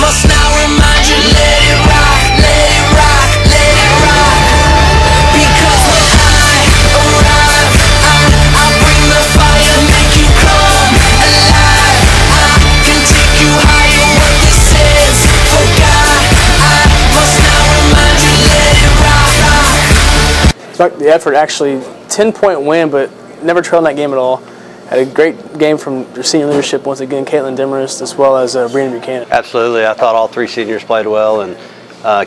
must now remind you, let it rock, let it rock, let it rock. Because when I arrive, I bring the fire, make you come alive. I can take you higher, what this is, for God. I must now remind you, let it rock. The effort, actually 10-point win, but never trailed in that game at all. Had a great game from their senior leadership, once again, Caitlin Demarest, as well as Brianna Buchanan. Absolutely. I thought all three seniors played well, and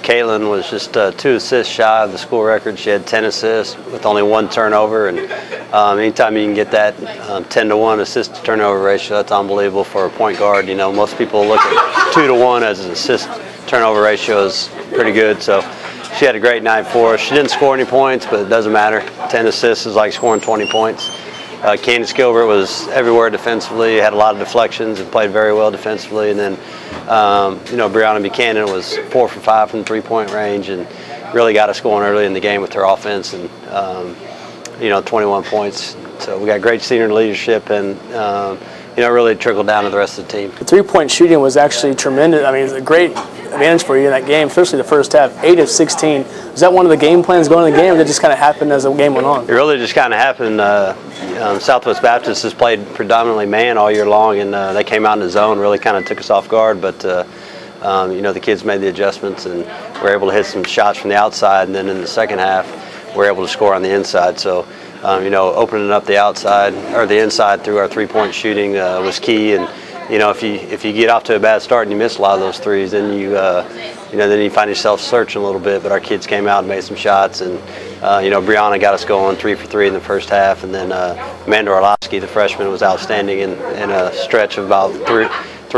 Caitlin was just 2 assists shy of the school record. She had 10 assists with only 1 turnover, and anytime you can get that 10-to-1 assist-to-turnover ratio, that's unbelievable for a point guard. You know, most people look at 2-to-1 as an assist-turnover ratio is pretty good, so she had a great night for us. She didn't score any points, but it doesn't matter. 10 assists is like scoring 20 points. Candace Gilbert was everywhere defensively, had a lot of deflections and played very well defensively. And then, you know, Brianna Buchanan was 4 for 5 from the 3-point range and really got us going early in the game with her offense and, you know, 21 points. So we got great senior leadership and, you know, really trickled down to the rest of the team. The 3-point shooting was actually tremendous. I mean, it was a great advantage for you in that game, especially the first half, 8 of 16. Was that one of the game plans going into the game, or did it just kind of happen as the game went on? It really just kind of happened. Southwest Baptist has played predominantly man all year long, and they came out in the zone, really kind of took us off guard, but you know, the kids made the adjustments and were able to hit some shots from the outside, and then in the second half, we were able to score on the inside. So, you know, opening up the outside or the inside through our 3-point shooting was key. And you know, if you get off to a bad start and you miss a lot of those threes, then you know, then you find yourself searching a little bit. But our kids came out and made some shots, and you know, Brianna got us going 3 for 3 in the first half, and then Amanda Orlowski, the freshman, was outstanding in a stretch of about 3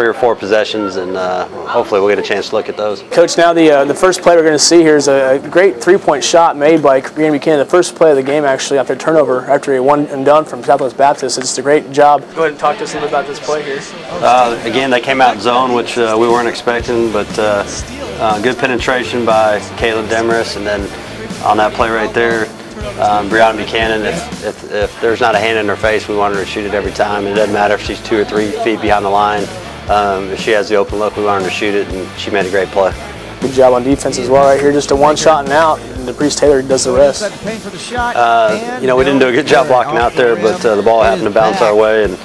or 4 possessions, and hopefully we'll get a chance to look at those. Coach, now the first play we're going to see here is a great 3-point shot made by Brianna Buchanan. The first play of the game, actually, after a turnover, after a one and done from Southwest Baptist. It's just a great job. Go ahead and talk to us a little bit about this play here. Again, they came out in zone, which we weren't expecting, but good penetration by Caitlin Demarest, and then on that play right there, Brianna Buchanan, if there's not a hand in her face, we want her to shoot it every time. It doesn't matter if she's 2 or 3 feet behind the line. If she has the open look, we want her to shoot it, and she made a great play. Good job on defense as well right here. Just a one shot and out, and DePriest Taylor does the rest. You know, we didn't do a good job blocking out there, but the ball happened to bounce our way, and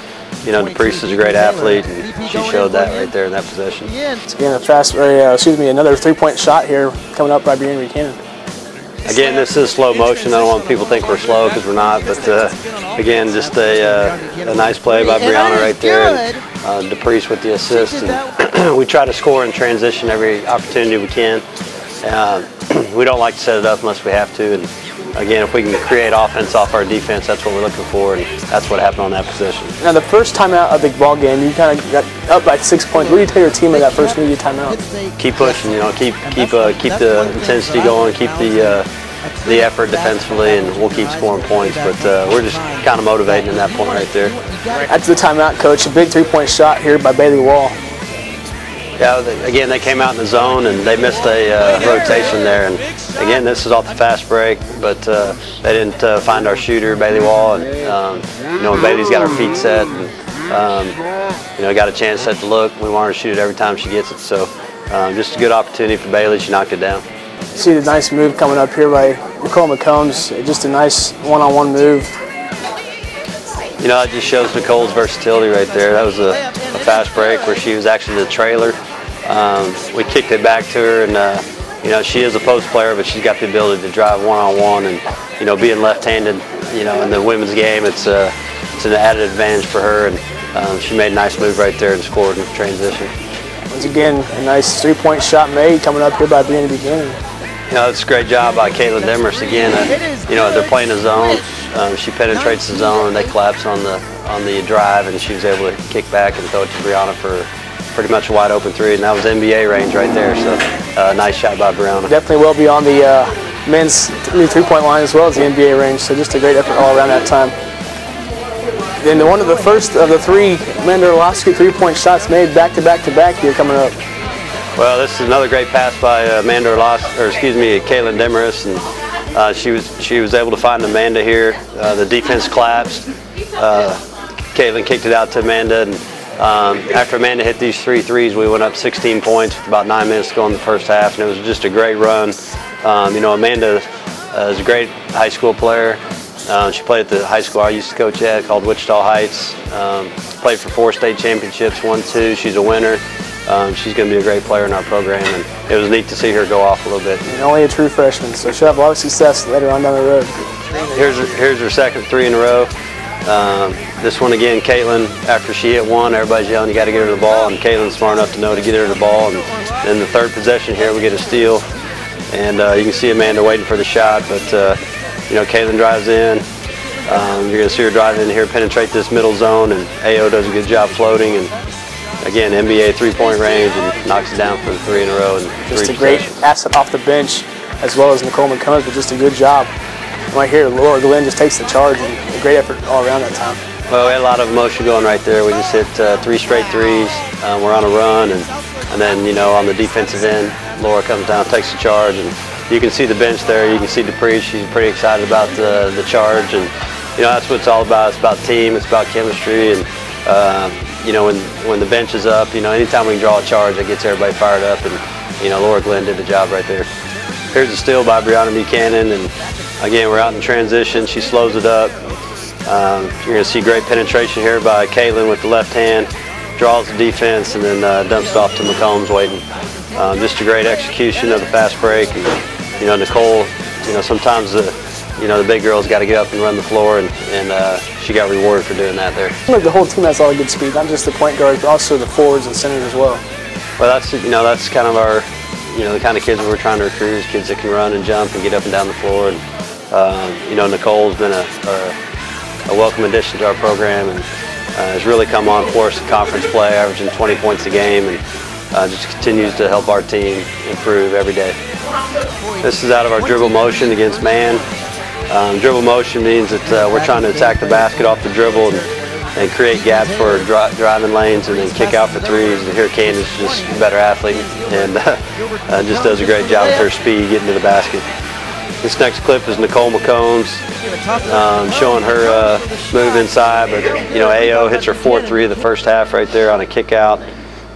you know, DePriest is a great athlete, and she showed that right there in that possession. It's again another 3-point shot here coming up by Brianna Buchanan. Again, this is slow motion. I don't want people to think we're slow because we're not, but again, just a nice play by Brianna right there, and DePriest with the assist. And we try to score in transition every opportunity we can. We don't like to set it up unless we have to. And again, if we can create offense off our defense, that's what we're looking for, and that's what happened on that possession. Now, the first timeout of the ball game, you kind of got up by 6 points. What do you tell your team at that first media timeout? Keep pushing, you know, keep the intensity going, keep the effort defensively, and we'll keep scoring points. But we're just kind of motivating in that point right there. After the timeout, Coach, a big 3-point shot here by Bailey Wall. Yeah, again, they came out in the zone and they missed a rotation there. And again, this is off the fast break, but they didn't find our shooter, Bailey Wall. And you know, Bailey's got her feet set, and you know, got a chance at the look. We want her to shoot it every time she gets it. So just a good opportunity for Bailey. She knocked it down. See the nice move coming up here by Nicole McCombs. Just a nice one-on-one move. You know, that just shows Nicole's versatility right there. That was a fast break where she was actually the trailer. We kicked it back to her, and you know, she is a post player, but she's got the ability to drive one-on-one, and you know, being left-handed, you know, in the women's game, it's an added advantage for her, and she made a nice move right there and scored in transition. Once again, a nice 3-point shot made coming up here by Brianna Buchanan. You know, it's a great job by Caitlin Demarest again. You know, they're playing the zone. She penetrates the zone, and they collapse on the drive, and she was able to kick back and throw it to Brianna for pretty much a wide open 3, and that was NBA range right there. So nice shot by Brianna. Definitely well beyond the men's 3-point line as well as the NBA range. So just a great effort all around that time. Then one of the first of the 3 Amanda Orlowski 3-point shots made back to back here coming up. Well, this is another great pass by Amanda Orlowski, or excuse me, Caitlin Demarest, and she was able to find Amanda here. The defense collapsed. Caitlin kicked it out to Amanda, and After Amanda hit these 3 threes, we went up 16 points with about 9 minutes to go in the first half, and it was just a great run. You know, Amanda is a great high school player. She played at the high school I used to coach at, called Wichita Heights. Played for 4 state championships, won 2. She's a winner. She's going to be a great player in our program, and it was neat to see her go off a little bit. And only a true freshman, so she'll have a lot of success later on down the road. Here's her second 3 in a row. This one again, Caitlin, after she hit 1, everybody's yelling, you got to get her the ball, and Caitlin's smart enough to know to get her the ball. And then the 3rd possession here, we get a steal, and you can see Amanda waiting for the shot, but you know, Caitlin drives in. You're going to see her drive in here, penetrate this middle zone, and AO does a good job floating, and again, NBA 3-point range, and knocks it down for 3 in a row. And just a great asset off the bench, as well as Nicole McCombs, but just a good job. Right here, Laura Glenn just takes the charge, and a great effort all around that time. Well, we had a lot of emotion going right there. We just hit 3 straight threes. We're on a run, and then, you know, on the defensive end, Laura comes down, takes the charge, and you can see the bench there. You can see Dupree. She's pretty excited about the charge, and you know, that's what it's all about. It's about team. It's about chemistry, and you know, when the bench is up, you know, anytime we can draw a charge, that gets everybody fired up, and you know, Laura Glenn did the job right there. Here's a steal by Brianna Buchanan, and again, we're out in transition. She slows it up. You're going to see great penetration here by Caitlin with the left hand, draws the defense, and then dumps it off to McCombs waiting. Just a great execution of the fast break. And, you know, Nicole, you know, sometimes the big girl's got to get up and run the floor, and she got rewarded for doing that there. Like the whole team has a lot of good speed, not just the point guards, but also the forwards and centers as well. Well, that's kind of our, you know, the kind of kids we're trying to recruit is kids that can run and jump and get up and down the floor. And you know, Nicole's been a welcome addition to our program, and has really come on for us in conference play, averaging 20 points a game, and just continues to help our team improve every day. This is out of our dribble motion against man. Dribble motion means that we're trying to attack the basket off the dribble and create gaps for driving lanes, and then kick out for threes. And here Candace is just a better athlete, and just does a great job with her speed getting to the basket. This next clip is Nicole McCombs showing her move inside, but you know, AO hits her 4-3 of the first half right there on a kick out,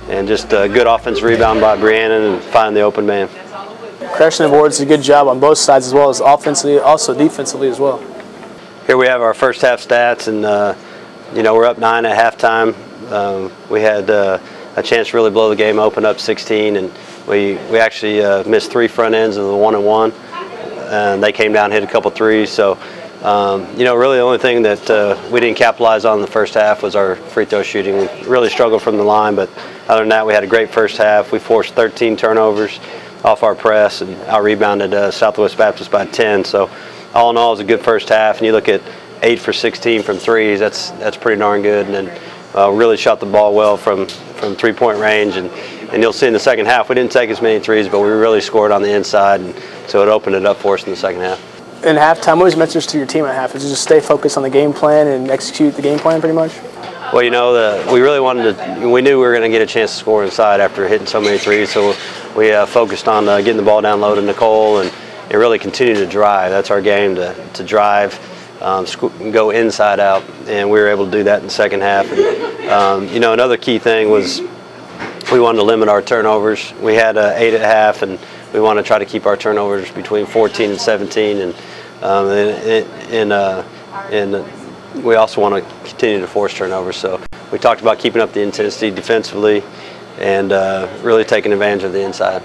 and just a good offensive rebound by Brianna and finding the open man. Crescent awards a good job on both sides, as well as offensively, also defensively as well. Here we have our first half stats, and you know, we're up 9 at halftime. We had a chance to really blow the game open, up 16, and we actually missed 3 front ends of the 1-and-1, and they came down and hit a couple threes. So you know, really the only thing that we didn't capitalize on in the first half was our free throw shooting. We really struggled from the line, but other than that, we had a great first half. We forced 13 turnovers off our press and out-rebounded Southwest Baptist by 10. So all in all, it was a good first half. And you look at 8 for 16 from threes, that's pretty darn good. And then really shot the ball well from 3-point range. And you'll see in the second half, we didn't take as many threes, but we really scored on the inside. And so it opened it up for us in the second half. In halftime, what was your message to your team at half? Is it just stay focused on the game plan and execute the game plan pretty much? Well, you know, we really wanted to, we knew we were going to get a chance to score inside after hitting so many threes, so we focused on getting the ball down low to Nicole and really continue to drive. That's our game, to drive, go inside out, and we were able to do that in the second half. And, you know, another key thing was we wanted to limit our turnovers. We had 8 at half, and we want to try to keep our turnovers between 14 and 17, and we also want to continue to force turnovers. So we talked about keeping up the intensity defensively and really taking advantage of the inside.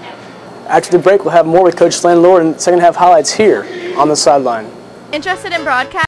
After the break, we'll have more with Coach Landlord and second half highlights here on the sideline. Interested in broadcast?